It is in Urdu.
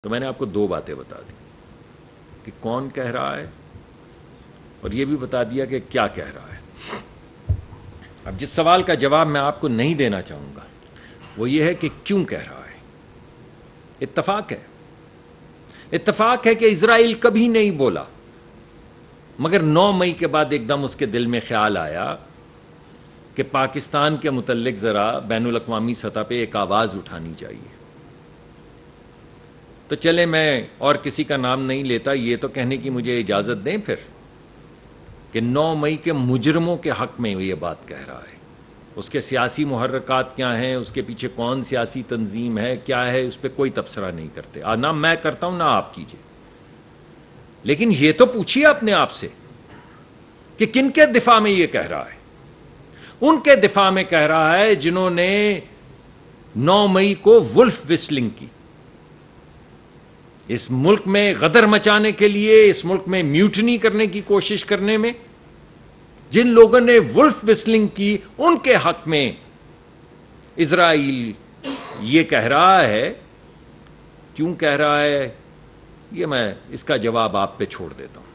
تو میں نے آپ کو دو باتیں بتا دی کہ کون کہہ رہا ہے اور یہ بھی بتا دیا کہ کیا کہہ رہا ہے۔ اب جس سوال کا جواب میں آپ کو نہیں دینا چاہوں گا وہ یہ ہے کہ کیوں کہہ رہا ہے۔ اتفاق ہے کہ اسرائیل کبھی نہیں بولا، مگر 9 مئی کے بعد ایک دم اس کے دل میں خیال آیا کہ پاکستان کے متعلق ذرا بین الاقوامی سطح پہ ایک آواز اٹھانی چاہیے۔ تو چلے میں اور کسی کا نام نہیں لیتا، یہ تو کہنے کی مجھے اجازت دیں پھر کہ 9 مئی کے مجرموں کے حق میں یہ بات کہہ رہا ہے۔ اس کے سیاسی محرکات کیا ہیں، اس کے پیچھے کون سیاسی تنظیم ہے، کیا ہے، اس پہ کوئی تبصرہ نہیں کرتے، نہ میں کرتا ہوں نہ آپ کیجئے۔ لیکن یہ تو پوچھیے اپنے آپ سے کہ کن کے دفاع میں یہ کہہ رہا ہے۔ ان کے دفاع میں کہہ رہا ہے جنہوں نے 9 مئی کو ولف وسلنگ کی، اس ملک میں غدر مچانے کے لیے، اس ملک میں میوٹنی کرنے کی کوشش کرنے میں جن لوگوں نے ولف وسلنگ کی، ان کے حق میں اسرائیل یہ کہہ رہا ہے۔ کیوں کہہ رہا ہے یہ میں اس کا جواب آپ پہ چھوڑ دیتا ہوں۔